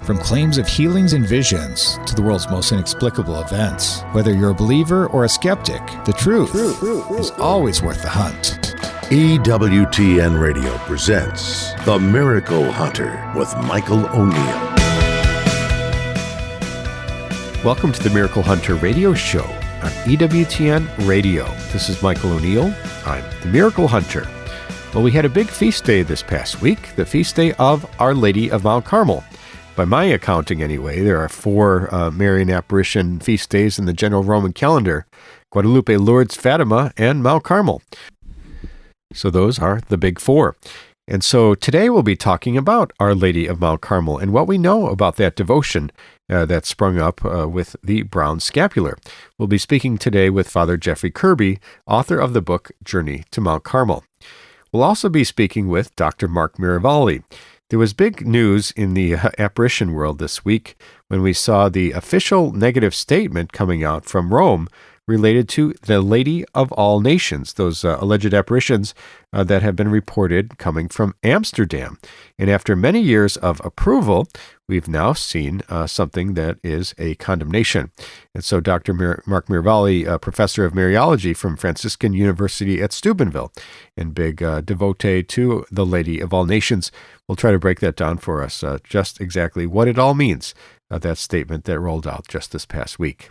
From claims of healings and visions to the world's most inexplicable events, whether you're a believer or a skeptic, the truth is always worth the hunt. EWTN Radio presents The Miracle Hunter with Michael O'Neill. Welcome to the Miracle Hunter radio show on EWTN Radio. This is Michael O'Neill. I'm the Miracle Hunter. Well, we had a big feast day this past week, the feast day of Our Lady of Mount Carmel. By my accounting anyway, there are 4 Marian apparition feast days in the general Roman calendar: Guadalupe, Lourdes, Fatima, and Mount Carmel. So those are the big 4. And so today we'll be talking about Our Lady of Mount Carmel and what we know about that devotion that sprung up with the brown scapular. We'll be speaking today with Father Jeffrey Kirby, author of the book Journey to Mount Carmel. We'll also be speaking with Dr. Mark Miravalle. There was big news in the apparition world this week when we saw the official negative statement coming out from Rome related to the Lady of All Nations, those alleged apparitions that have been reported coming from Amsterdam. And after many years of approval, we've now seen something that is a condemnation. And so Dr. Mark Miravalle, professor of Mariology from Franciscan University at Steubenville, and big devotee to the Lady of All Nations, will try to break that down for us, just exactly what it all means, that statement that rolled out just this past week.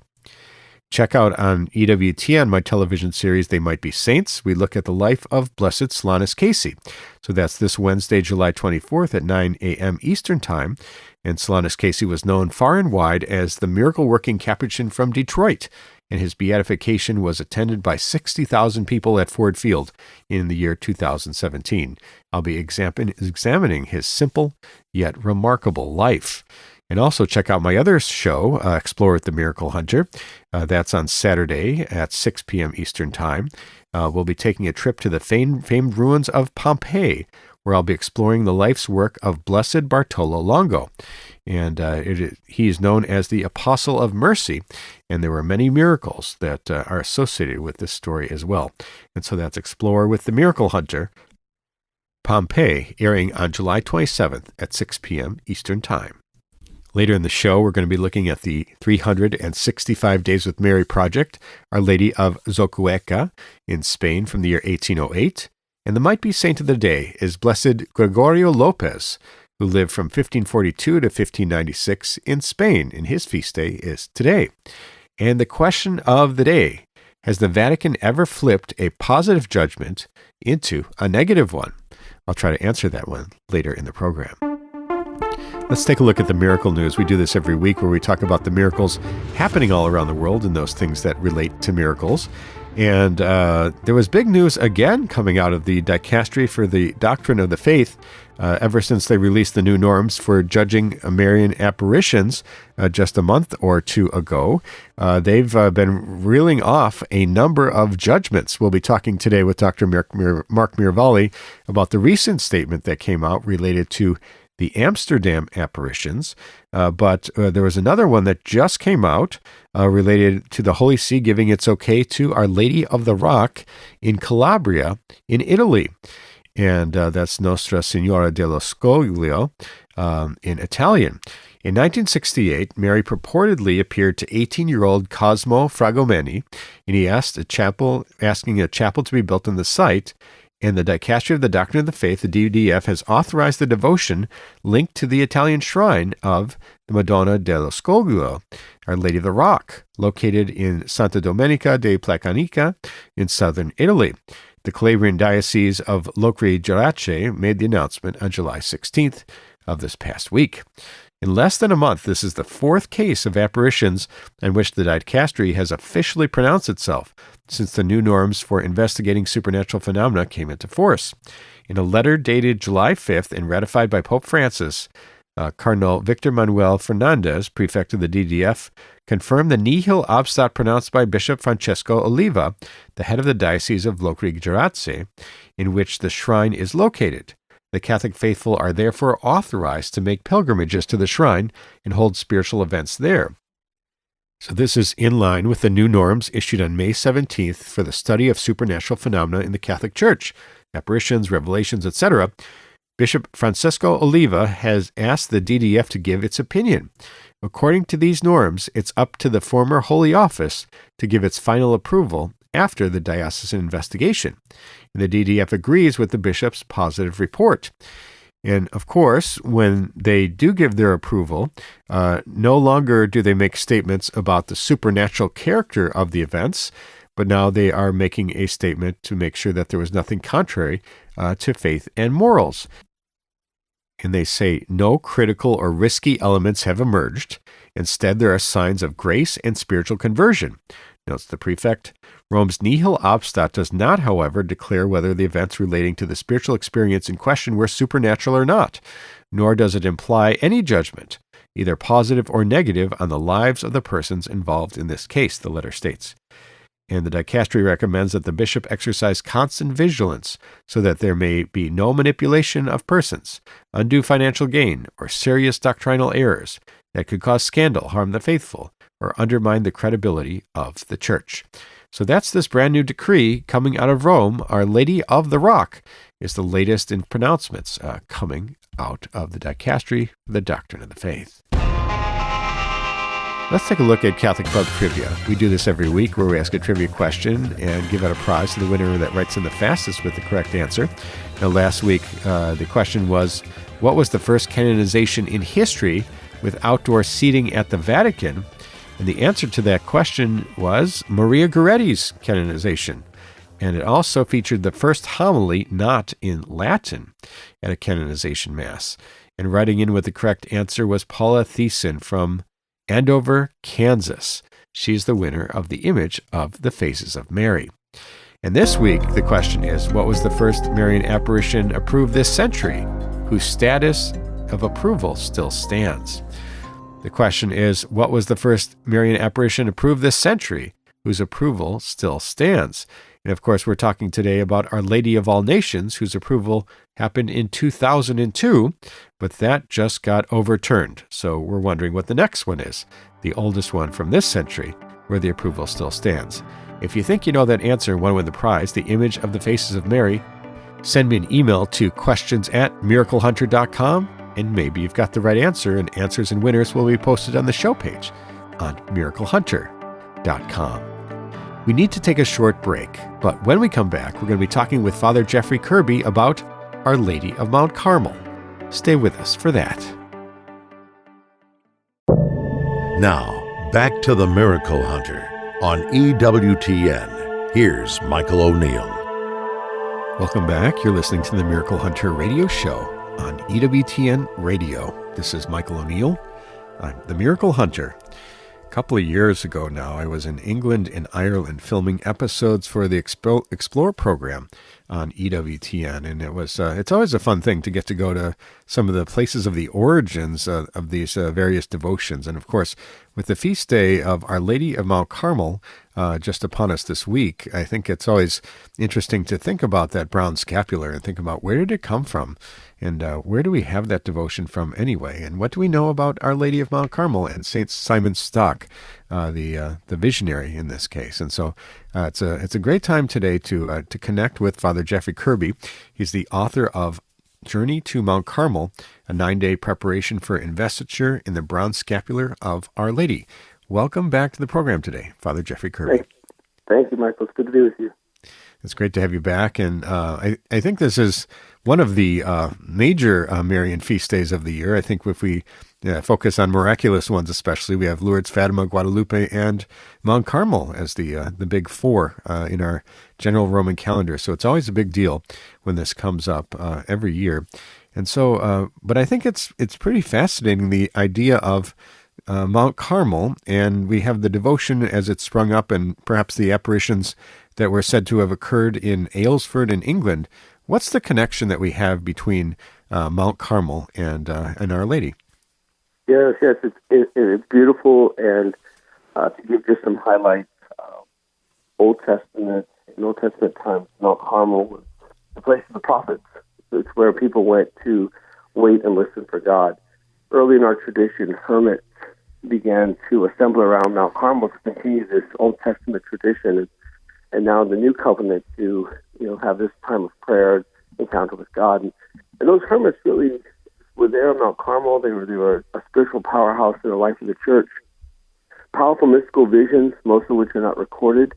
Check out on EWTN my television series, They Might Be Saints. We look at the life of Blessed Solanus Casey. So that's this Wednesday, July 24th at 9 a.m. Eastern Time. And Solanus Casey was known far and wide as the miracle-working Capuchin from Detroit, and his beatification was attended by 60,000 people at Ford Field in the year 2017. I'll be examining his simple yet remarkable life. And also check out my other show, Explore with the Miracle Hunter. That's on Saturday at 6 p.m. Eastern Time. We'll be taking a trip to the famed ruins of Pompeii, where I'll be exploring the life's work of Blessed Bartolo Longo. And he is known as the Apostle of Mercy, and there were many miracles that are associated with this story as well. And so that's Explore with the Miracle Hunter, Pompeii, airing on July 27th at 6 p.m. Eastern Time. Later in the show, we're going to be looking at the 365 Days with Mary project, Our Lady of Zocueca in Spain from the year 1808. And the might-be saint of the day is Blessed Gregorio Lopez, who lived from 1542 to 1596 in Spain, and his feast day is today. And the question of the day: has the Vatican ever flipped a positive judgment into a negative one? I'll try to answer that one later in the program. Let's take a look at the miracle news. We do this every week where we talk about the miracles happening all around the world and those things that relate to miracles. And there was big news again coming out of the Dicastery for the Doctrine of the Faith ever since they released the new norms for judging Marian apparitions just a month or two ago. They've been reeling off a number of judgments. We'll be talking today with Dr. Mark Miravalle about the recent statement that came out related to the Amsterdam apparitions, but there was another one that just came out related to the Holy See giving its okay to Our Lady of the Rock in Calabria in Italy. And that's Nostra Signora dello Scoglio in Italian. In 1968, Mary purportedly appeared to 18-year-old Cosmo Fragomeni, and he asked asking a chapel to be built on the site. And the Dicastery of the Doctrine of the Faith, the DDF, has authorized the devotion linked to the Italian shrine of the Madonna dello Scoglio, Our Lady of the Rock, located in Santa Domenica de Placanica in southern Italy. The Calabrian Diocese of Locri-Gerace made the announcement on July 16th of this past week. In less than a month, this is the 4th case of apparitions in which the Dicastery has officially pronounced itself since the new norms for investigating supernatural phenomena came into force. In a letter dated July 5th and ratified by Pope Francis, Cardinal Victor Manuel Fernandez, prefect of the DDF, confirmed the nihil obstat pronounced by Bishop Francesco Oliva, the head of the Diocese of Locri-Gerace, in which the shrine is located. The Catholic faithful are therefore authorized to make pilgrimages to the shrine and hold spiritual events there. So this is in line with the new norms issued on May 17th for the study of supernatural phenomena in the Catholic Church, apparitions, revelations, etc. Bishop Francisco Oliva has asked the DDF to give its opinion. According to these norms, it's up to the former Holy Office to give its final approval after the diocesan investigation. And the DDF agrees with the bishop's positive report. And of course, when they do give their approval, no longer do they make statements about the supernatural character of the events, but now they are making a statement to make sure that there was nothing contrary to faith and morals. And they say no critical or risky elements have emerged. Instead, there are signs of grace and spiritual conversion. Notes the prefect, Rome's nihil obstat does not, however, declare whether the events relating to the spiritual experience in question were supernatural or not, nor does it imply any judgment, either positive or negative, on the lives of the persons involved in this case, the letter states. And the dicastery recommends that the bishop exercise constant vigilance so that there may be no manipulation of persons, undue financial gain, or serious doctrinal errors that could cause scandal, harm the faithful, or undermine the credibility of the church. So that's this brand new decree coming out of Rome. Our Lady of the Rock is the latest in pronouncements coming out of the dicastery for the doctrine of the faith. Let's take a look at Catholic Pub Trivia. We do this every week where we ask a trivia question and give out a prize to the winner that writes in the fastest with the correct answer. Now, last week, the question was, what was the first canonization in history with outdoor seating at the Vatican? And the answer to that question was Maria Goretti's canonization. And it also featured the first homily not in Latin at a canonization mass. And writing in with the correct answer was Paula Thiessen from Andover, Kansas. She's the winner of the image of the Faces of Mary. And this week, the question is, what was the first Marian apparition approved this century, whose status of approval still stands? The question is, what was the first Marian apparition approved this century, whose approval still stands? And of course, we're talking today about Our Lady of All Nations, whose approval happened in 2002, but that just got overturned. So we're wondering what the next one is, the oldest one from this century, where the approval still stands. If you think you know that answer and want to win the prize, the image of the Faces of Mary, send me an email to questions@miraclehunter.com, and maybe you've got the right answer, and answers and winners will be posted on the show page on miraclehunter.com. We need to take a short break, but when we come back, we're going to be talking with Father Jeffrey Kirby about Our Lady of Mount Carmel. Stay with us for that. Now, back to the Miracle Hunter on EWTN. Here's Michael O'Neill. Welcome back. You're listening to the Miracle Hunter radio show on EWTN Radio. This is Michael O'Neill. I'm the Miracle Hunter. A couple of years ago now, I was in England and Ireland filming episodes for the Explore program on EWTN, and it's always a fun thing to get to go to some of the places of the origins of these various devotions. And of course, with the feast day of Our Lady of Mount Carmel just upon us this week, I think it's always interesting to think about that brown scapular and think about where did it come from, and where do we have that devotion from anyway, and what do we know about Our Lady of Mount Carmel and St. Simon Stock, the visionary in this case. And so it's a great time today to connect with Father Jeffrey Kirby. He's the author of Journey to Mount Carmel, a 9-day preparation for investiture in the brown scapular of Our Lady. Welcome back to the program today, Father Jeffrey Kirby. Thank you, Michael. It's good to be with you. It's great to have you back. And I think this is one of the major Marian feast days of the year. I think if we focus on miraculous ones especially, we have Lourdes, Fatima, Guadalupe, and Mount Carmel as the big four in our general Roman calendar. So it's always a big deal when this comes up every year. And so, but I think it's pretty fascinating, the idea of Mount Carmel, and we have the devotion as it sprung up, and perhaps the apparitions that were said to have occurred in Aylesford in England. What's the connection that we have between Mount Carmel and Our Lady? Yes, it's beautiful, and to give just some highlights, Old Testament times, Mount Carmel was the place of the prophets. It's where people went to wait and listen for God. Early in our tradition, hermits began to assemble around Mount Carmel to continue this Old Testament tradition, and now the New Covenant to have this time of prayer, encounter with God. And those hermits really were there on Mount Carmel. They were a spiritual powerhouse in the life of the church. Powerful mystical visions, most of which are not recorded.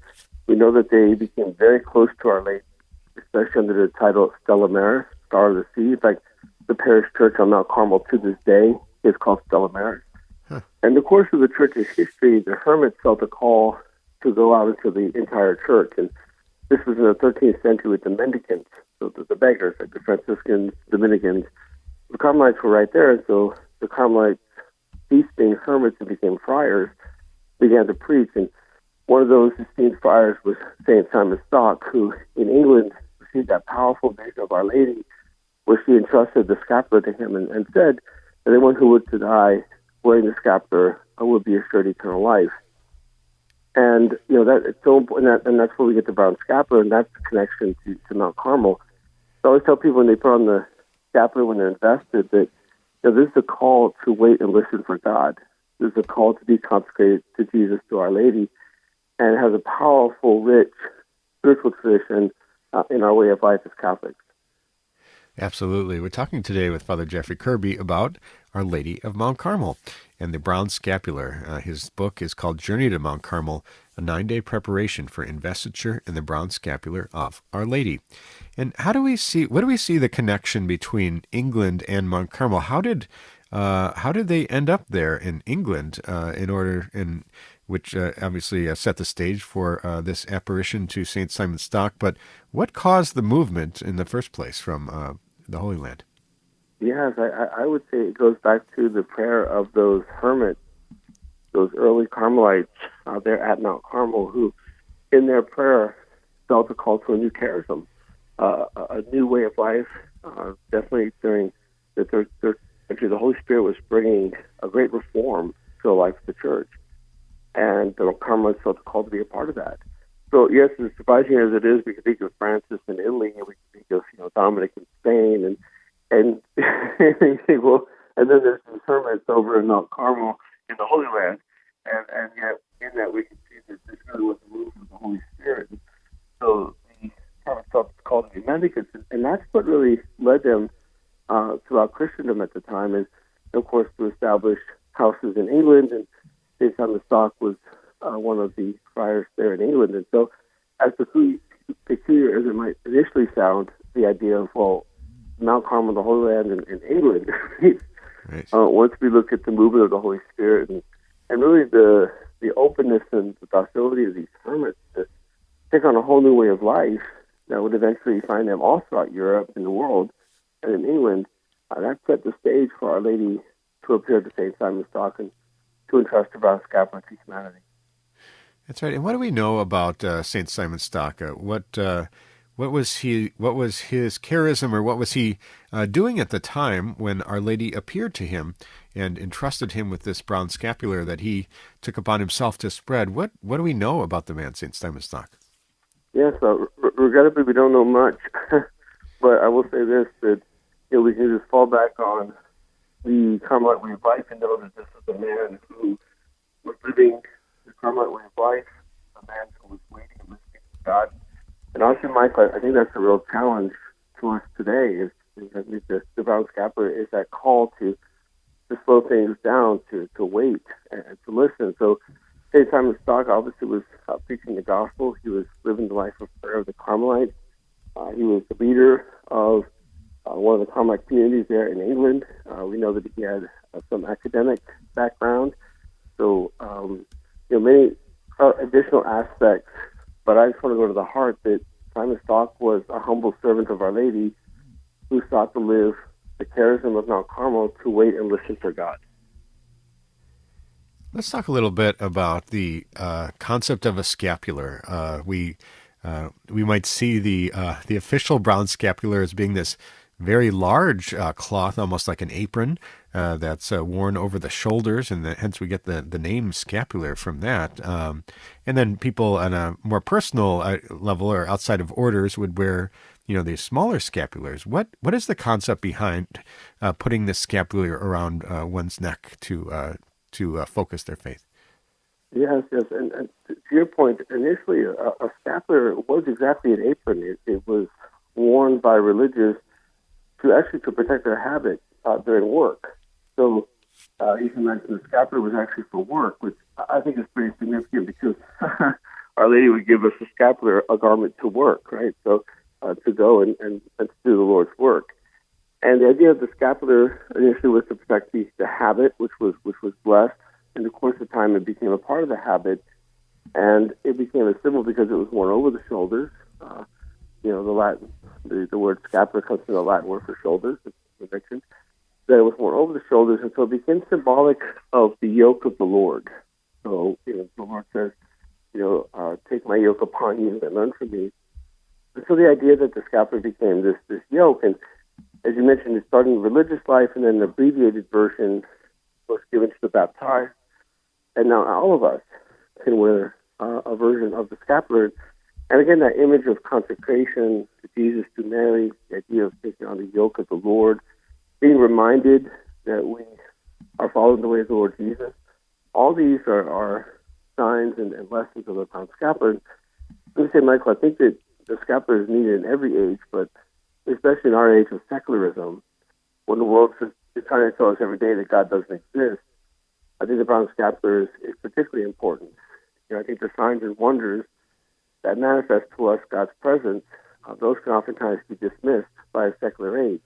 We know that they became very close to Our Lady, especially under the title Stella Maris, Star of the Sea. In fact, the parish church on Mount Carmel to this day is called Stella Maris. Huh. In the course of the church's history, the hermits felt a call to go out into the entire church. And this was in the 13th century with the mendicants, so the beggars, like the Franciscans, Dominicans. The Carmelites were right there, and so the Carmelites, feasting hermits who became friars, began to preach. And one of those esteemed friars was St. Simon Stock, who in England received that powerful vision of Our Lady, where she entrusted the scapular to him and said that anyone who were to die wearing the scapular would be assured eternal life. And that it's so important, and that's where we get the brown scapular, and that's the connection to Mount Carmel. So I always tell people when they put on the scapular when they're invested that this is a call to wait and listen for God. This is a call to be consecrated to Jesus, to Our Lady, and it has a powerful, rich spiritual tradition in our way of life as Catholics. Absolutely. We're talking today with Father Jeffrey Kirby about Our Lady of Mount Carmel and the brown scapular. His book is called Journey to Mount Carmel, a 9-day preparation for investiture in the brown scapular of Our Lady. And what do we see the connection between England and Mount Carmel? How did they end up there in England which obviously set the stage for this apparition to St. Simon Stock? But what caused the movement in the first place from the Holy Land? Yes, I would say it goes back to the prayer of those hermits, those early Carmelites there at Mount Carmel, who in their prayer felt a call to a new charism, a new way of life. Definitely during the third century, the Holy Spirit was bringing a great reform to the life of the church. And the Carmelites felt a call to be a part of that. So yes, as surprising as it is, we can think of Francis in Italy, and we can think of Dominic in Spain, and you think, well, and then there's these hermits over in Mount Carmel in the Holy Land, and yet in that we can see that this really was the move of the Holy Spirit. So the hermits felt it's called to be mendicants, and that's what really led them throughout Christendom at the time, is of course to establish houses in England, and St. Simon Stock was one of the friars there in England. And so, as peculiar as it might initially sound, the idea of, Mount Carmel, the Holy Land in England, right. Once we look at the movement of the Holy Spirit and really the openness and the docility of these hermits to take on a whole new way of life that would eventually find them all throughout Europe and the world and in England, that set the stage for Our Lady to appear to St. Simon Stock and to entrust the brown scapular to humanity. That's right. And what do we know about St. Simon Stock? What was his charism, or what was he doing at the time when Our Lady appeared to him and entrusted him with this brown scapular that he took upon himself to spread? What do we know about the man, St. Simon Stock? Yes, regrettably we don't know much, but I will say this, that we can just fall back on the Carmelite way of life and know that this is a man who was living the Carmelite way of life, a man who was waiting and listening to God. And honestly, Mike, I think that's a real challenge to us today, is the brown scapular is that call to slow things down, to wait and to listen. So St. Simon Stock obviously was preaching the gospel. He was living the life of prayer of the Carmelites. He was the leader of one of the Carmelite communities there in England. We know that he had some academic background. So, many additional aspects. But I just want to go to the heart that Simon Stock was a humble servant of Our Lady who sought to live the charism of Mount Carmel, to wait and listen for God. Let's talk a little bit about the concept of a scapular. We might see the official brown scapular as being this very large cloth, almost like an apron, that's worn over the shoulders, and hence we get the name scapular from that. And then people on a more personal level or outside of orders would wear, these smaller scapulars. What is the concept behind putting this scapular around one's neck to focus their faith? Yes, and to your point, initially a scapular was exactly an apron. It was worn by religious to protect their habit during work. So you can imagine the scapular was actually for work, which I think is pretty significant because Our Lady would give us a scapular, a garment to work, right? So to go and to do the Lord's work. And the idea of the scapular initially was to protect the habit, which was blessed. In the course of time, it became a part of the habit, and it became a symbol because it was worn over the shoulders. The word scapular comes from the Latin word for shoulders, as we mentioned. That it was worn over the shoulders, and so it became symbolic of the yoke of the Lord. So, the Lord says, take my yoke upon you and learn from me. And so the idea that the scapular became this yoke, and as you mentioned, it started in religious life, and then an abbreviated version was given to the baptized. And now all of us can wear a version of the scapular. And again, that image of consecration to Jesus, to Mary, the idea of taking on the yoke of the Lord, being reminded that we are following the way of the Lord Jesus. All these are signs and lessons of the brown scapular. And let me say, Michael, I think that the scapular is needed in every age, but especially in our age of secularism, when the world is trying to tell us every day that God doesn't exist, I think the brown scapular is particularly important. I think the signs and wonders that manifest to us God's presence, those can oftentimes be dismissed by a secular age.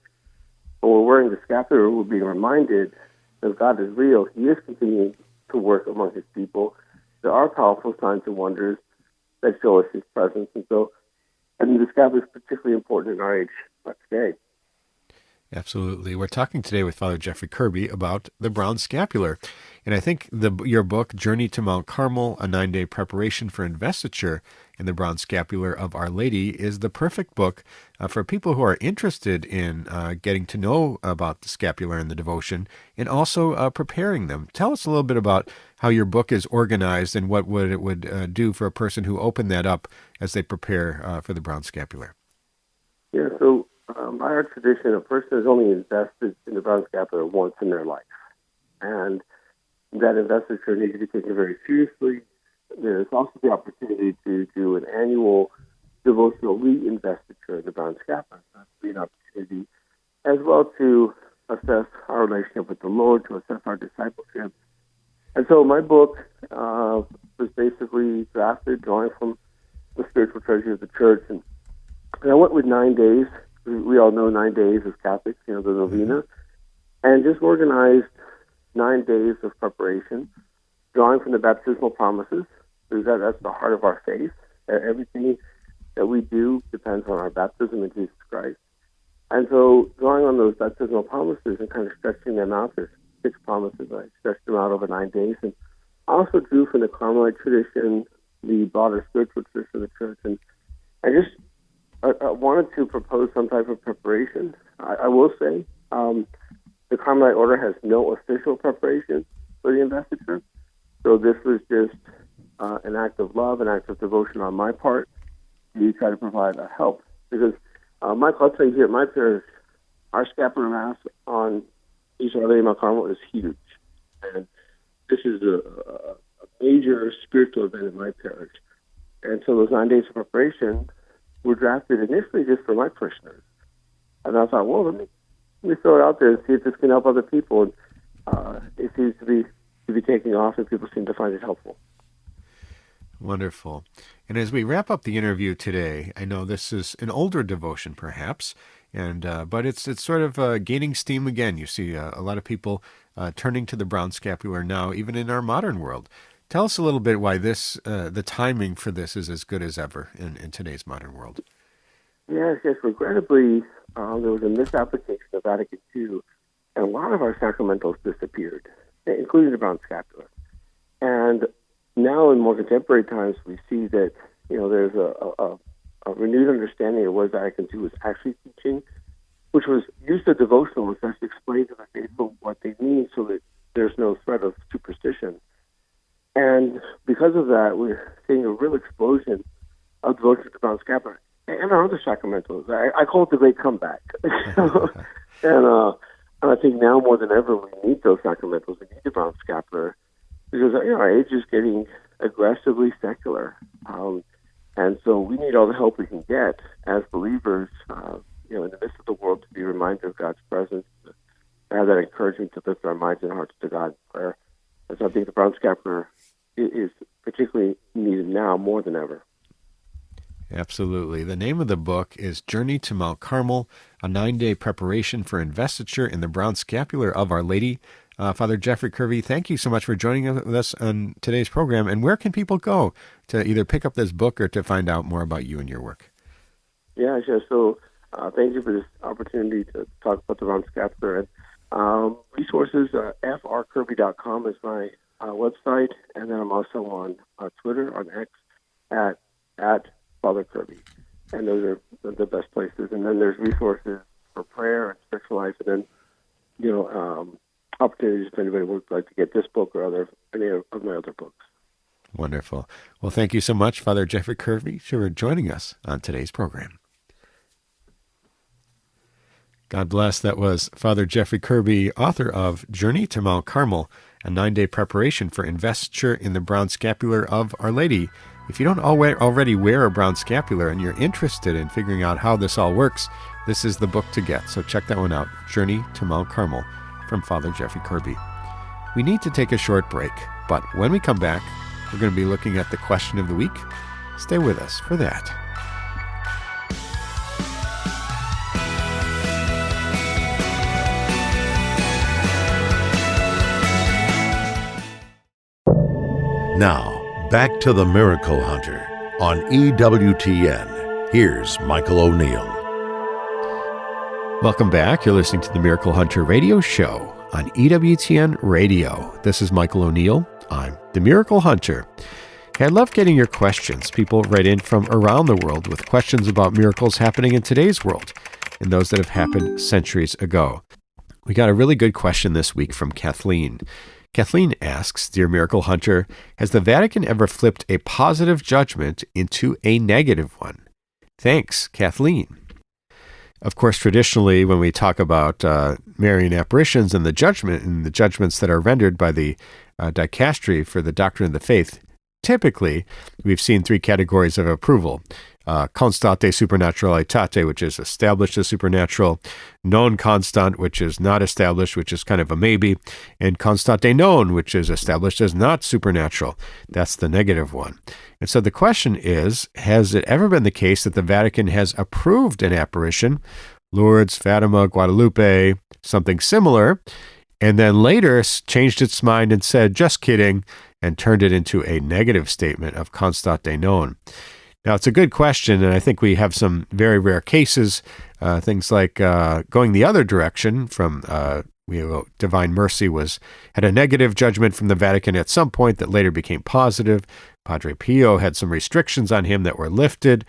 When we're wearing the scapular, we're being reminded that God is real. He is continuing to work among his people. There are powerful signs and wonders that show us his presence. And so I think the scapular is particularly important in our age today. Absolutely. We're talking today with Father Jeffrey Kirby about the brown scapular. And I think your book, Journey to Mount Carmel, a 9-day preparation for investiture in the brown scapular of Our Lady, is the perfect book for people who are interested in getting to know about the scapular and the devotion, and also preparing them. Tell us a little bit about how your book is organized and what it would do for a person who opened that up as they prepare for the brown scapular. Yeah, so by our tradition, a person is only invested in the brown scapular once in their life. And that investiture needs to be taken very seriously. There's also the opportunity to do an annual devotional re-investiture in the brown scapular. That's an opportunity as well to assess our relationship with the Lord, to assess our discipleship. And so my book was basically drafted, drawing from the spiritual treasure of the church. And I went with 9 days. We all know 9 days as Catholics, the novena, and just organized 9 days of preparation, drawing from the baptismal promises, because that's the heart of our faith. Everything that we do depends on our baptism in Jesus Christ. And so drawing on those baptismal promises and kind of stretching them out, there's 6 promises, I stretched them out over 9 days. And I also drew from the Carmelite tradition, the broader spiritual tradition of the church, and I wanted to propose some type of preparation. I will say the Carmelite order has no official preparation for the investiture. So this was just an act of love, an act of devotion on my part to try to provide a help. Because, Michael, I'll tell you here at my parish, our scapular mass on East Our Lady Mount Carmel is huge. And this is a major spiritual event in my parish. And so those 9 days of preparation were drafted initially just for my parishioners. And I thought, well, let me throw it out there and see if this can help other people. And it seems to be taking off, and people seem to find it helpful. Wonderful. And as we wrap up the interview today, I know this is an older devotion, perhaps, but it's sort of gaining steam again. You see a lot of people turning to the brown scapular now, even in our modern world. Tell us a little bit why the timing for this is as good as ever in today's modern world. Yes. Regrettably, there was a misapplication of Vatican II, and a lot of our sacramentals disappeared, including the brown scapular. And now, in more contemporary times, we see that there's a renewed understanding of what Vatican II was actually teaching, which was use the devotional to explain to the faithful what they mean, so that there's no threat of superstition. And because of that, we're seeing a real explosion of devotion to the brown scapular and our other sacramentals. I call it the great comeback. And I think now more than ever, we need those sacramentals. We need the brown scapular because our age is getting aggressively secular. And so we need all the help we can get as believers, in the midst of the world, to be reminded of God's presence, to have that encouragement to lift our minds and hearts to God in prayer. And so I think the Brown Scapular is particularly needed now more than ever. Absolutely. The name of the book is Journey to Mount Carmel, a 9-day preparation for investiture in the Brown Scapular of Our Lady. Father Jeffrey Kirby, thank you so much for joining us on today's program. And where can people go to either pick up this book or to find out more about you and your work? Yeah, sure. So thank you for this opportunity to talk about the Brown Scapular. And resources, frkirby.com is my website. And then I'm also on Twitter, on X, at Father Kirby. And those are the best places. And then there's resources for prayer and spiritual life. And then, opportunities if anybody would like to get this book or any of my other books. Wonderful. Well, thank you so much, Father Jeffrey Kirby, for joining us on today's program. God bless. That was Father Jeffrey Kirby, author of Journey to Mount Carmel, a 9-day preparation for investiture in the Brown Scapular of Our Lady. If you don't already wear a brown scapular and you're interested in figuring out how this all works, this is the book to get. So check that one out, Journey to Mount Carmel, from Father Jeffrey Kirby. We need to take a short break, but when we come back, we're going to be looking at the question of the week. Stay with us for that. Now, back to the Miracle Hunter on EWTN. Here's Michael O'Neill. Welcome back. You're listening to the Miracle Hunter radio show on EWTN Radio. This is Michael O'Neill. I'm the Miracle Hunter. I love getting your questions. People write in from around the world with questions about miracles happening in today's world and those that have happened centuries ago. We got a really good question this week from Kathleen. Kathleen asks, Dear Miracle Hunter, has the Vatican ever flipped a positive judgment into a negative one? Thanks, Kathleen. Of course, traditionally, when we talk about Marian apparitions and the judgments that are rendered by the dicastery for the doctrine of the faith, typically we've seen 3 categories of approval. Constate supernaturalitate, which is established as supernatural, non constant, which is not established, which is kind of a maybe, and constate non, which is established as not supernatural. That's the negative one. And so the question is, has it ever been the case that the Vatican has approved an apparition, Lourdes, Fatima, Guadalupe, something similar, and then later changed its mind and said, just kidding, and turned it into a negative statement of constate non? Now, it's a good question, and I think we have some very rare cases, things like going the other direction from Divine Mercy had a negative judgment from the Vatican at some point that later became positive. Padre Pio had some restrictions on him that were lifted.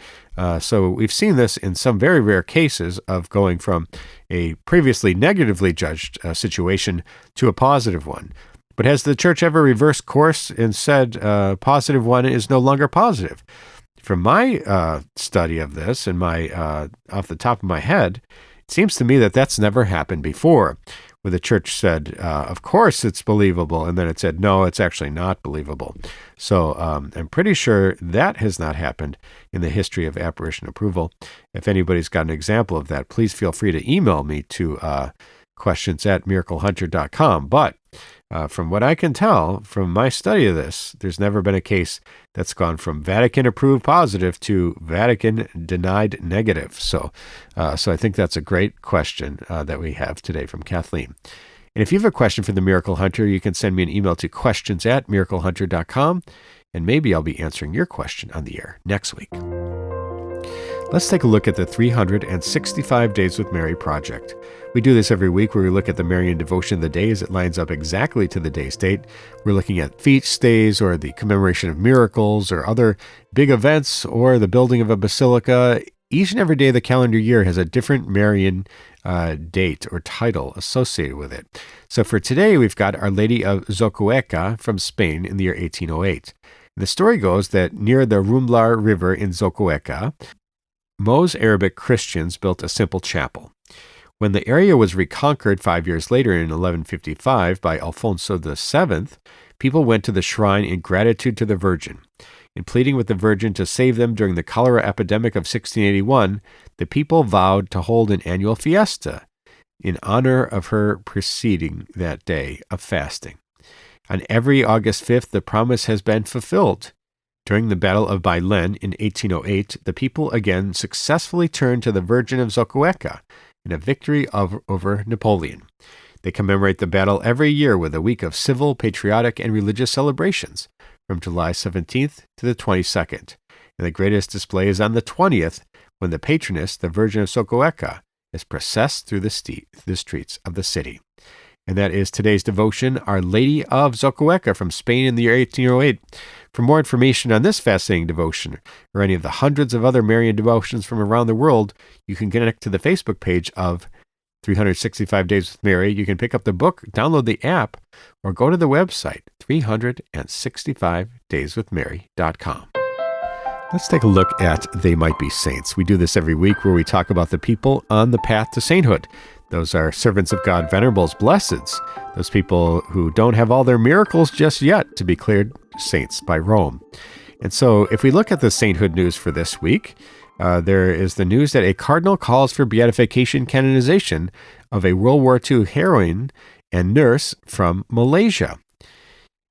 So we've seen this in some very rare cases of going from a previously negatively judged situation to a positive one. But has the Church ever reversed course and said positive one is no longer positive? From my study of this and my off the top of my head, it seems to me that that's never happened before, where the Church said, of course it's believable, and then it said, no, it's actually not believable. So I'm pretty sure that has not happened in the history of apparition approval. If anybody's got an example of that, please feel free to email me to questions@miraclehunter.com. But from what I can tell from my study of this, there's never been a case that's gone from Vatican approved positive to Vatican denied negative. So I think that's a great question that we have today from Kathleen. And if you have a question for the Miracle Hunter, you can send me an email to questions@miraclehunter.com, and maybe I'll be answering your question on the air next week. Let's take a look at the 365 Days with Mary project. We do this every week where we look at the Marian devotion of the day as it lines up exactly to the day's date. We're looking at feast days or the commemoration of miracles or other big events or the building of a basilica. Each and every day of the calendar year has a different Marian date or title associated with it. So for today, we've got Our Lady of Zocoeca from Spain in the year 1808. The story goes that near the Rumblar River in Zocoeca, Mo's Arabic Christians built a simple chapel. When the area was reconquered 5 years later in 1155 by Alfonso VII, people went to the shrine in gratitude to the Virgin. In pleading with the Virgin to save them during the cholera epidemic of 1681, the people vowed to hold an annual fiesta in honor of her preceding that day of fasting. On every August 5th, the promise has been fulfilled. During the Battle of Bailen in 1808, the people again successfully turned to the Virgin of Zocoeca in a victory over Napoleon. They commemorate the battle every year with a week of civil, patriotic, and religious celebrations from July 17th to the 22nd. And the greatest display is on the 20th, when the patroness, the Virgin of Zocoeca, is processed through the streets of the city. And that is today's devotion, Our Lady of Zocoeca from Spain in the year 1808. For more information on this fascinating devotion, or any of the hundreds of other Marian devotions from around the world, you can connect to the Facebook page of 365 Days with Mary. You can pick up the book, download the app, or go to the website, 365dayswithmary.com. Let's take a look at They Might Be Saints. We do this every week where we talk about the people on the path to sainthood. Those are servants of God, venerables, blesseds, those people who don't have all their miracles just yet to be declared saints by Rome. And so if we look at the sainthood news for this week, there is the news that a cardinal calls for beatification canonization of a World War II heroine and nurse from Malaysia.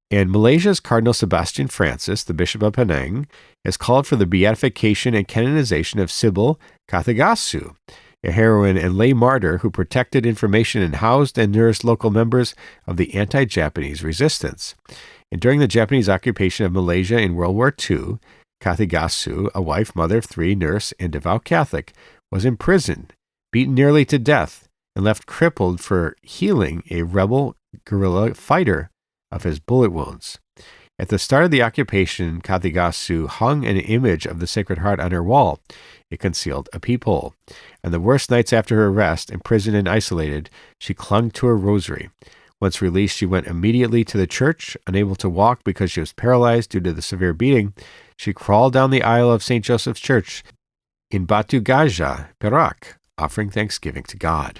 And Malaysia's Cardinal Sebastian Francis, the Bishop of Penang, has called for the beatification and canonization of Sybil Kathigasu, a heroine and lay martyr who protected information and housed and nourished local members of the anti-Japanese resistance. And during the Japanese occupation of Malaysia in World War II, Kathigasu, a wife, mother of three, nurse, and devout Catholic, was imprisoned, beaten nearly to death, and left crippled for healing a rebel guerrilla fighter of his bullet wounds. At the start of the occupation, Kathigasu hung an image of the Sacred Heart on her wall. It concealed a peephole. And the worst nights after her arrest, imprisoned and isolated, she clung to her rosary. Once released, she went immediately to the church. Unable to walk because she was paralyzed due to the severe beating, she crawled down the aisle of St. Joseph's Church in Batu Gajah, Perak, offering thanksgiving to God.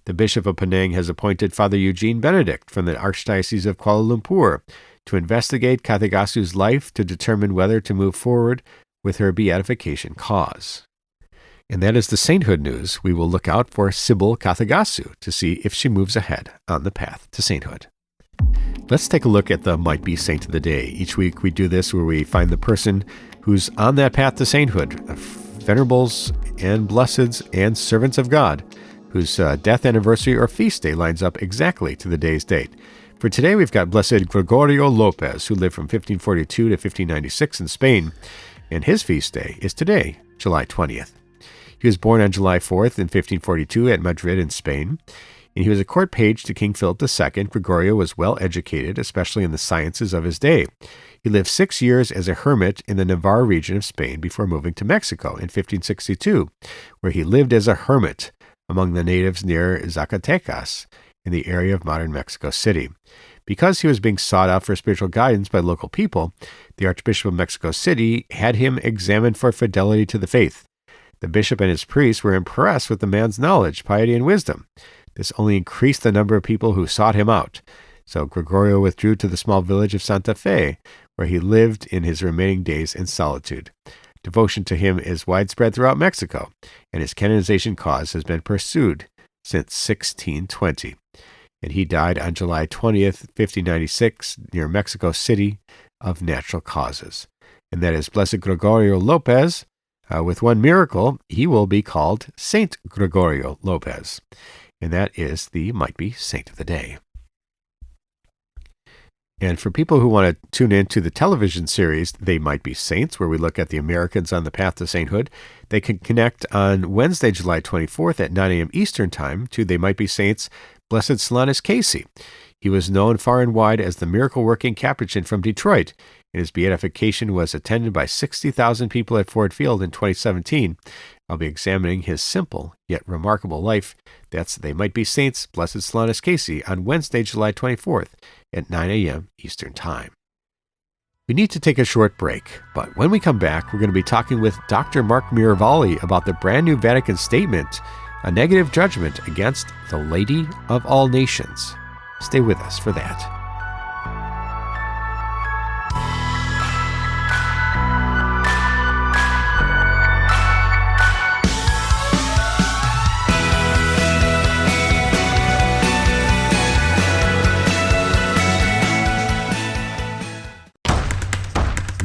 The Bishop of Penang has appointed Father Eugene Benedict from the Archdiocese of Kuala Lumpur to investigate Kathigasu's life to determine whether to move forward with her beatification cause. And that is the sainthood news. We will look out for Sybil Kathigasu to see if she moves ahead on the path to sainthood. Let's take a look at the Might Be Saint of the Day. Each week we do this where we find the person who's on that path to sainthood, venerables and blesseds and servants of God, whose death anniversary or feast day lines up exactly to the day's date. For today, we've got Blessed Gregorio Lopez, who lived from 1542 to 1596 in Spain, and his feast day is today, July 20th. He was born on July 4th in 1542 at Madrid in Spain, and he was a court page to King Philip II. Gregorio was well educated, especially in the sciences of his day. He lived 6 years as a hermit in the Navarre region of Spain before moving to Mexico in 1562, where he lived as a hermit among the natives near Zacatecas in the area of modern Mexico City. Because he was being sought out for spiritual guidance by local people, the Archbishop of Mexico City had him examined for fidelity to the faith. The bishop and his priests were impressed with the man's knowledge, piety, and wisdom. This only increased the number of people who sought him out. So Gregorio withdrew to the small village of Santa Fe, where he lived in his remaining days in solitude. Devotion to him is widespread throughout Mexico, and his canonization cause has been pursued since 1620. And he died on July 20th, 1596, near Mexico City, of natural causes. And that is Blessed Gregorio Lopez. With one miracle, he will be called Saint Gregorio Lopez. And that is the Might Be Saint of the Day. And for people who want to tune into the television series They Might Be Saints, where we look at the Americans on the path to sainthood, they can connect on Wednesday, July 24th at 9 a.m. Eastern Time to They Might Be Saints' Blessed Solanus Casey. He was known far and wide as the miracle-working Capuchin from Detroit, and his beatification was attended by 60,000 people at Ford Field in 2017. I'll be examining his simple yet remarkable life. That's They Might Be Saints, Blessed Solanus Casey, on Wednesday, July 24th at 9 a.m. Eastern Time. We need to take a short break, but when we come back, we're going to be talking with Dr. Mark Miravalle about the brand new Vatican statement, a negative judgment against the Lady of All Nations. Stay with us for that.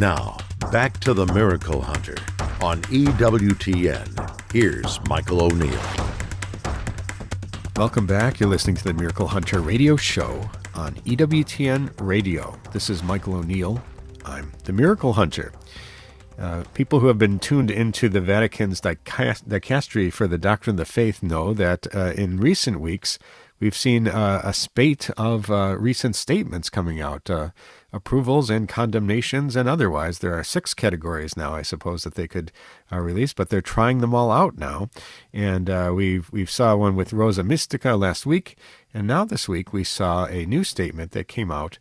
Now, back to the Miracle Hunter on EWTN. Here's Michael O'Neill. Welcome back. You're listening to the Miracle Hunter radio show on EWTN Radio. This is Michael O'Neill. I'm the Miracle Hunter. People who have been tuned into the Vatican's dicastery for the doctrine of the faith know that in recent weeks we've seen a spate of recent statements coming out, approvals and condemnations and otherwise. There are 6 categories now, I suppose, that they could release, but they're trying them all out now. And we've saw one with Rosa Mystica last week, and now this week we saw a new statement that came out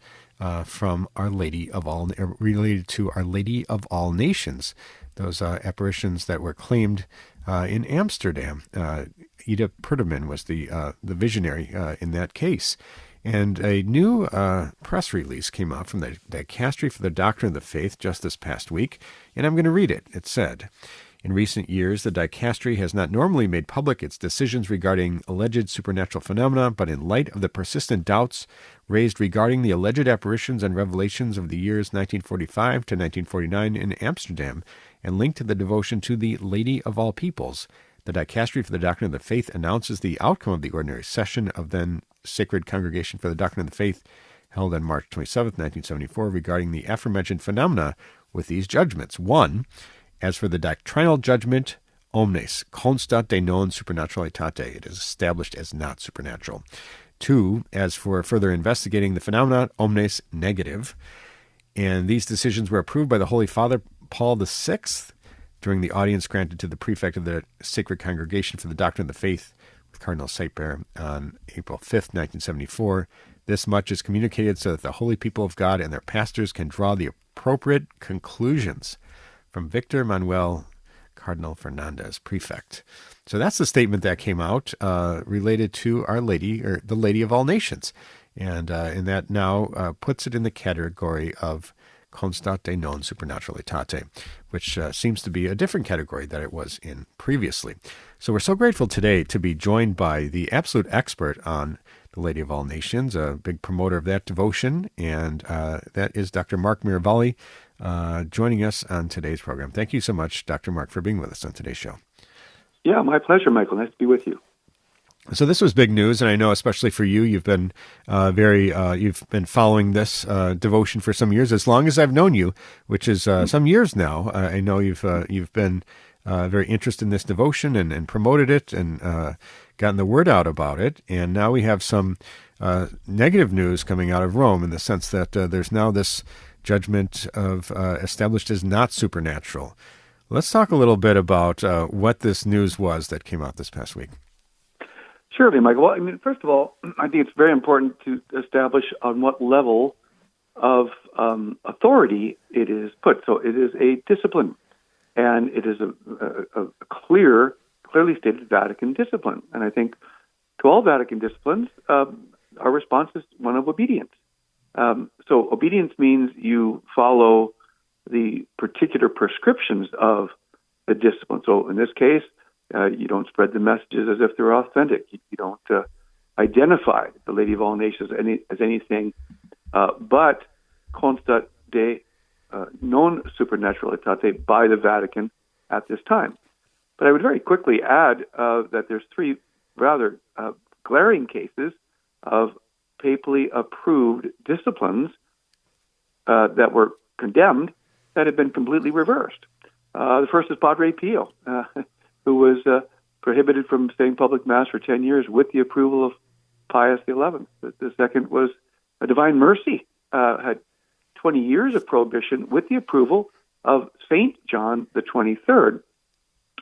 from Our Lady of All, related to Our Lady of All Nations, those apparitions that were claimed in Amsterdam. Ida Perdeman was the visionary in that case. And a new press release came out from the Dicastery for the Doctrine of the Faith just this past week, and I'm going to read it. It said, "In recent years, the Dicastery has not normally made public its decisions regarding alleged supernatural phenomena, but in light of the persistent doubts raised regarding the alleged apparitions and revelations of the years 1945 to 1949 in Amsterdam, and linked to the devotion to the Lady of All Peoples, the Dicastery for the Doctrine of the Faith announces the outcome of the ordinary session of then Sacred Congregation for the Doctrine of the Faith held on March 27, 1974, regarding the aforementioned phenomena with these judgments. 1. As for the doctrinal judgment, omnes constat de non supernaturalitate, it is established as not supernatural. 2. As for further investigating the phenomena, omnes negative. And these decisions were approved by the Holy Father Paul VI during the audience granted to the prefect of the Sacred Congregation for the Doctrine of the Faith with Cardinal Seiper on April 5th, 1974. This much is communicated so that the holy people of God and their pastors can draw the appropriate conclusions. From Victor Manuel Cardinal Fernandez, prefect." So that's the statement that came out related to Our Lady, or the Lady of All Nations. And that now puts it in the category of constat de non supernaturalitate, which seems to be a different category than it was in previously. So we're so grateful today to be joined by the absolute expert on the Lady of All Nations, a big promoter of that devotion, and that is Dr. Mark Miravalle, joining us on today's program. Thank you so much, Dr. Mark, for being with us on today's show. Yeah, my pleasure, Michael. Nice to be with you. So this was big news, and I know especially for you, you've been you've been following this devotion for some years, as long as I've known you, which is some years now. I know you've been very interested in this devotion and promoted it and gotten the word out about it. And now we have some negative news coming out of Rome in the sense that there's now this judgment of established as not supernatural. Let's talk a little bit about what this news was that came out this past week. Surely, Michael. Well, I mean, first of all, I think it's very important to establish on what level of authority it is put. So it is a discipline, and it is a clearly stated Vatican discipline. And I think to all Vatican disciplines, our response is one of obedience. So obedience means you follow the particular prescriptions of the discipline. So in this case, you don't spread the messages as if they're authentic. You don't identify the Lady of All Nations as anything but constat de non supernaturalitate by the Vatican at this time. But I would very quickly add that there's 3 rather glaring cases of papally approved disciplines that were condemned that have been completely reversed. The first is Padre Pio, who was prohibited from saying public Mass for 10 years with the approval of Pius XI. The second was a Divine Mercy, had 20 years of prohibition with the approval of St. John the 23rd.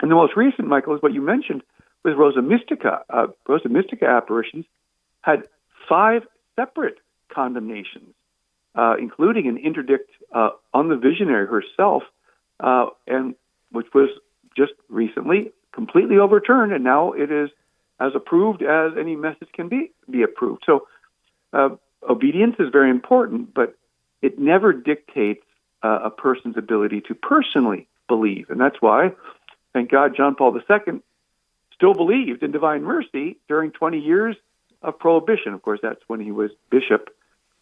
And the most recent, Michael, is what you mentioned, with Rosa Mystica. Rosa Mystica apparitions had 5 separate condemnations, including an interdict on the visionary herself, and which was just recently completely overturned, and now it is as approved as any message can be approved. So obedience is very important, but it never dictates a person's ability to personally believe. And that's why, thank God, John Paul II still believed in Divine Mercy during 20 years of prohibition. Of course, that's when he was bishop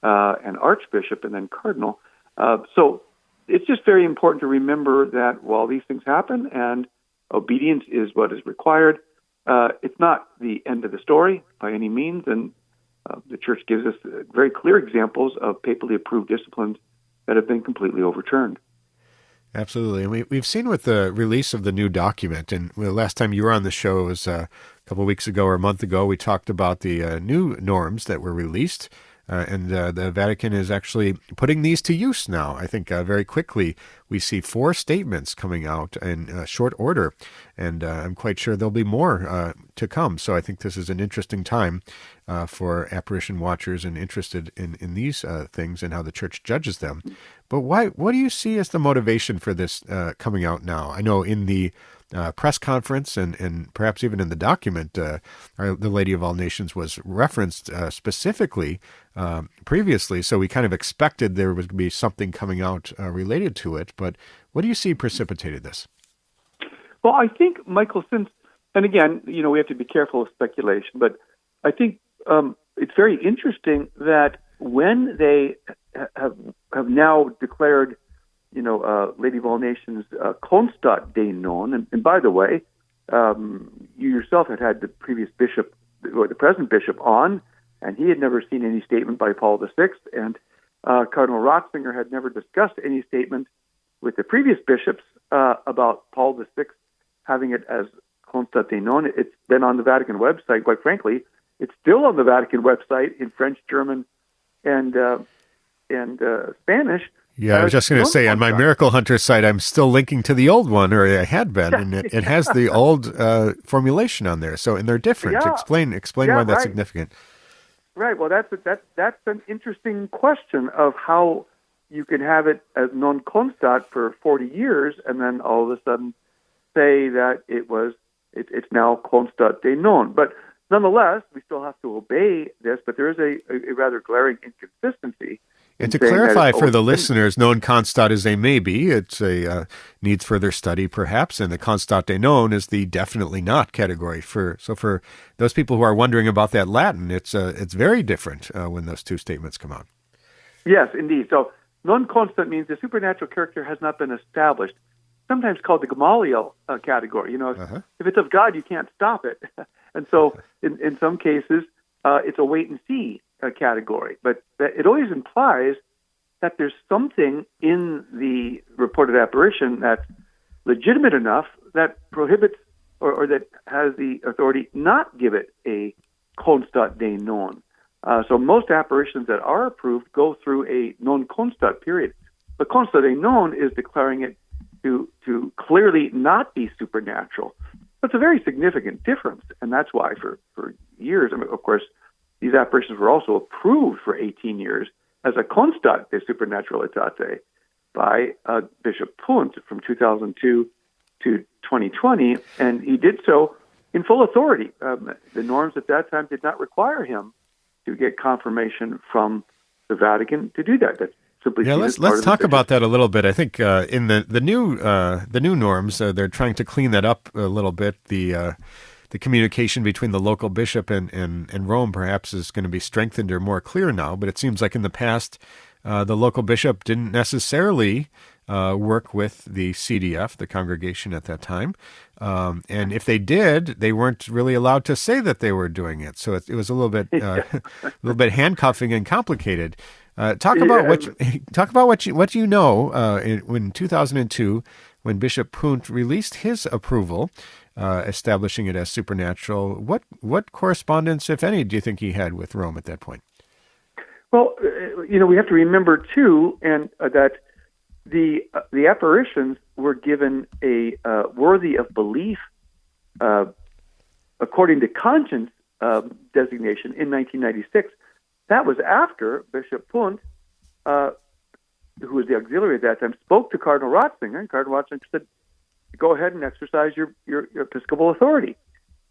and archbishop and then cardinal. So it's just very important to remember that while these things happen and obedience is what is required, it's not the end of the story by any means. And the Church gives us very clear examples of papally approved disciplines that have been completely overturned. Absolutely. And we've seen with the release of the new document, and the last time you were on the show was a couple of weeks ago or a month ago, we talked about the new norms that were released. And the Vatican is actually putting these to use now. I think very quickly we see 4 statements coming out in short order, and I'm quite sure there'll be more to come. So I think this is an interesting time for apparition watchers and interested in these things and how the Church judges them. But what do you see as the motivation for this coming out now? I know in the press conference and perhaps even in the document, the Lady of All Nations was referenced specifically previously, so we kind of expected there was going to be something coming out related to it. But what do you see precipitated this? Well, I think, Michael, and again, we have to be careful of speculation, but I think it's very interesting that when they have now declared Lady of All Nations, Constat de Non. And by the way, you yourself had the previous bishop, or the present bishop, on, and he had never seen any statement by Paul VI, and Cardinal Ratzinger had never discussed any statement with the previous bishops about Paul VI having it as Constat de Non. It's been on the Vatican website. Quite frankly, it's still on the Vatican website in French, German, and Spanish. Yeah, I was just going to say, on my Miracle Hunter site, I'm still linking to the old one, or I had been, and it has the old formulation on there. So, and they're different. Yeah. Explain why that's significant. Right. Well, that's an interesting question of how you can have it as non constat for 40 years, and then all of a sudden say that it's now constat de non. But nonetheless, we still have to obey this. But there is a rather glaring inconsistency. And to clarify for the listeners, non constat is a maybe. It's a needs further study, perhaps, and the constat de non is the definitely not category. So for those people who are wondering about that Latin, it's very different when those two statements come out. Yes, indeed. So non constat means the supernatural character has not been established. Sometimes called the Gamaliel category. If it's of God, you can't stop it. And so in some cases, it's a wait and see category, but it always implies that there's something in the reported apparition that's legitimate enough that prohibits or that has the authority not give it a constat de non. So most apparitions that are approved go through a non-constat period. The constat de non is declaring it to clearly not be supernatural. That's a very significant difference, and that's why for years, of course, these apparitions were also approved for 18 years as a constat de supernaturalitate by Bishop Punt from 2002 to 2020, and he did so in full authority. The norms at that time did not require him to get confirmation from the Vatican to do that. That's simply let's talk about that a little bit. I think in the new norms, they're trying to clean that up a little bit. The communication between the local bishop and Rome perhaps is going to be strengthened or more clear now, but it seems like in the past, the local bishop didn't necessarily work with the CDF, the congregation at that time. And if they did, they weren't really allowed to say that they were doing it. So it was a little bit handcuffing and complicated. Talk about what you know in 2002 when Bishop Punt released his approval, establishing it as supernatural. What correspondence, if any, do you think he had with Rome at that point? Well, we have to remember too, and that the apparitions were given a worthy of belief, according to conscience designation in 1996. That was after Bishop Punt, who was the auxiliary at that time, spoke to Cardinal Ratzinger, and Cardinal Ratzinger said, "Go ahead and exercise your episcopal authority."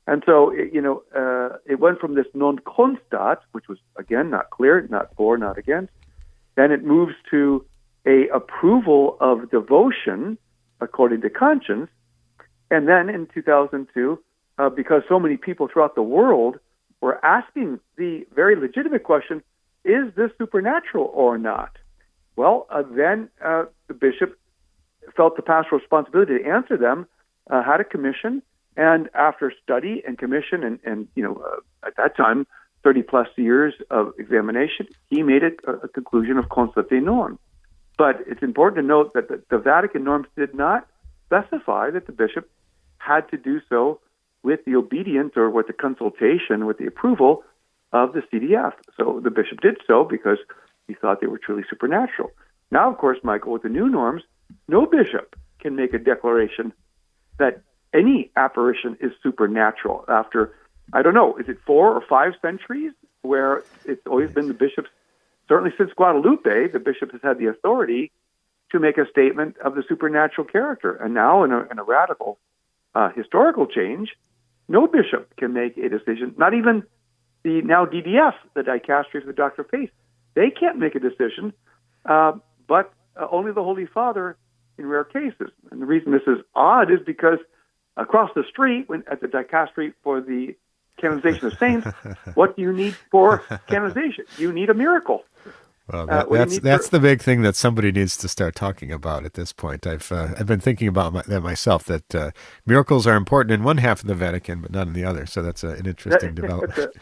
And so, it went from this non constat, which was again not clear, not for, not against. Then it moves to a approval of devotion according to conscience, and then in 2002, because so many people throughout the world were asking the very legitimate question, is this supernatural or not? Well, then the bishop felt the pastoral responsibility to answer them, had a commission, and after study and commission and at that time, 30-plus years of examination, he made it a conclusion of constate non. But it's important to note that the Vatican norms did not specify that the bishop had to do so with the obedience or with the consultation, with the approval of the CDF. So the bishop did so because he thought they were truly supernatural. Now, of course, Michael, with the new norms, no bishop can make a declaration that any apparition is supernatural after, I don't know, is it 4 or 5 centuries where it's always been the bishops, certainly since Guadalupe, the bishop has had the authority to make a statement of the supernatural character. And now in a radical historical change, no bishop can make a decision, not even the now DDF, the Dicastery for the Doctrine of Faith. They can't make a decision, but only the Holy Father in rare cases. And the reason this is odd is because across the street, at the Dicastery for the canonization of saints, what do you need for canonization? You need a miracle. Well, that's the big thing that somebody needs to start talking about at this point. I've been thinking about that myself, that miracles are important in one half of the Vatican, but not in the other. So that's an interesting development.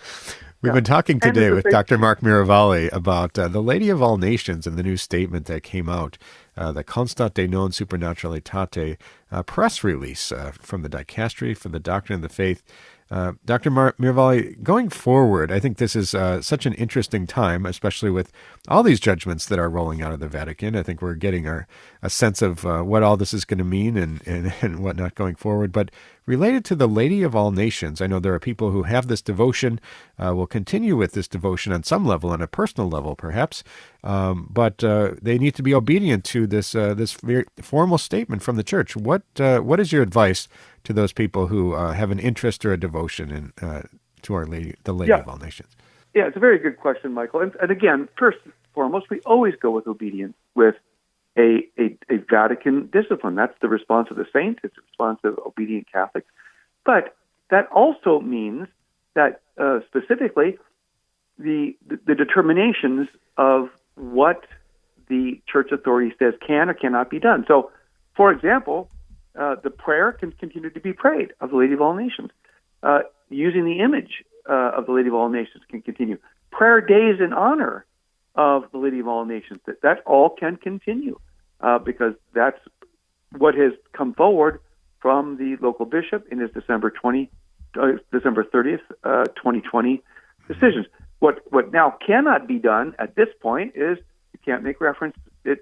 We've been talking today with Dr. Mark Miravalle about the Lady of All Nations and the new statement that came out, the Constate Non Supernaturalitate press release from the Dicastery for the Doctrine of the Faith. Dr. Miravalle, going forward, I think this is such an interesting time, especially with all these judgments that are rolling out of the Vatican. I think we're getting a sense of what all this is going to mean and whatnot going forward. But related to the Lady of All Nations, I know there are people who have this devotion, will continue with this devotion on some level, on a personal level perhaps, but they need to be obedient to this very formal statement from the Church. What is your advice to those people who have an interest or a devotion to Our Lady, the Lady of All Nations? Yeah, it's a very good question, Michael. And again, first and foremost, we always go with obedience, with a Vatican discipline. That's the response of the saints. It's the response of obedient Catholics. But that also means that specifically the determinations of what the Church authority says can or cannot be done. So, for example, the prayer can continue to be prayed of the Lady of All Nations. Using the image of the Lady of All Nations can continue. Prayer days in honor of the Lady of All Nations, that all can continue because that's what has come forward from the local bishop in his December 30th, 2020 decisions. What now cannot be done at this point is you can't make reference to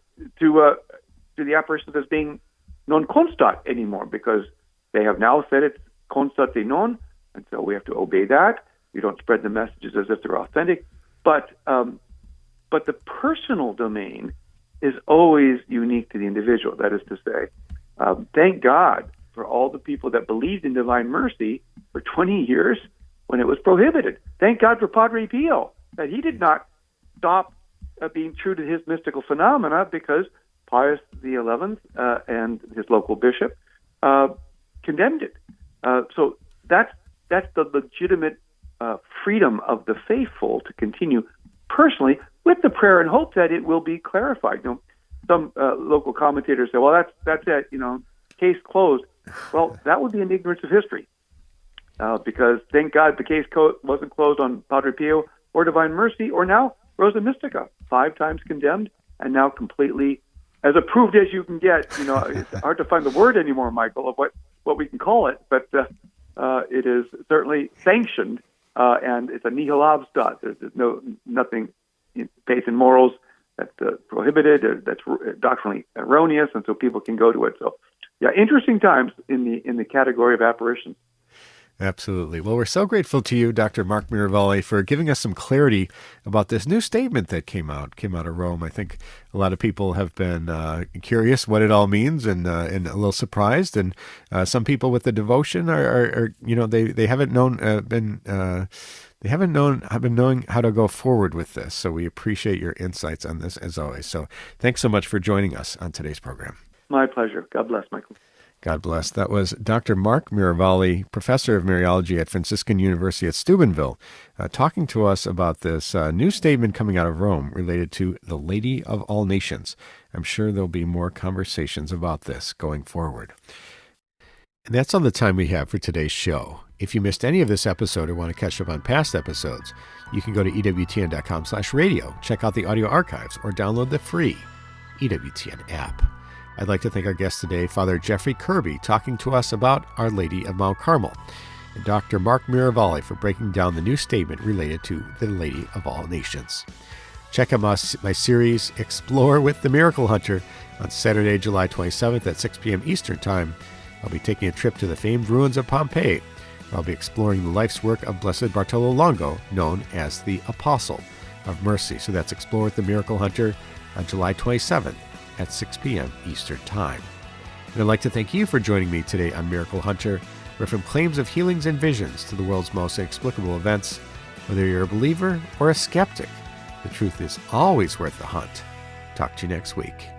the apparitions as being non constat anymore because they have now said it's constate non, and so we have to obey that. We don't spread the messages as if they're authentic, but the personal domain is always unique to the individual. That is to say, thank God for all the people that believed in divine mercy for 20 years when it was prohibited. Thank God for Padre Pio that he did not stop being true to his mystical phenomena because Pius XI and his local bishop condemned it. So that's the legitimate freedom of the faithful to continue personally with the prayer and hope that it will be clarified. Some local commentators say, "Well, that's it. Case closed." Well, that would be an ignorance of history, because thank God the case wasn't closed on Padre Pio or Divine Mercy or now Rosa Mystica, 5 times condemned and now completely as approved as you can get. It's hard to find the word anymore, Michael, of what we can call it, but it is certainly sanctioned, and it's a nihil obstat. There's nothing in faith and morals that's prohibited, or that's doctrinally erroneous, and so people can go to it. So, yeah, interesting times in the category of apparitions. Absolutely. Well, we're so grateful to you, Dr. Mark Miravalle, for giving us some clarity about this new statement that came out of Rome. I think a lot of people have been curious what it all means and a little surprised. And some people with the devotion are they haven't known have been knowing how to go forward with this. So we appreciate your insights on this as always. So thanks so much for joining us on today's program. My pleasure. God bless, Michael. God bless. That was Dr. Mark Miravalle, professor of Mariology at Franciscan University at Steubenville, talking to us about this new statement coming out of Rome related to the Lady of All Nations. I'm sure there'll be more conversations about this going forward. And that's all the time we have for today's show. If you missed any of this episode or want to catch up on past episodes, you can go to EWTN.com/radio, check out the audio archives, or download the free EWTN app. I'd like to thank our guest today, Father Jeffrey Kirby, talking to us about Our Lady of Mount Carmel, and Dr. Mark Miravalle for breaking down the new statement related to the Lady of All Nations. Check out my series, Explore with the Miracle Hunter, on Saturday, July 27th at 6 p.m. Eastern Time. I'll be taking a trip to the famed ruins of Pompeii. I'll be exploring the life's work of Blessed Bartolo Longo, known as the Apostle of Mercy. So that's Explore with the Miracle Hunter on July 27th. At 6 p.m. Eastern Time. And I'd like to thank you for joining me today on Miracle Hunter, where from claims of healings and visions to the world's most inexplicable events, whether you're a believer or a skeptic, the truth is always worth the hunt. Talk to you next week.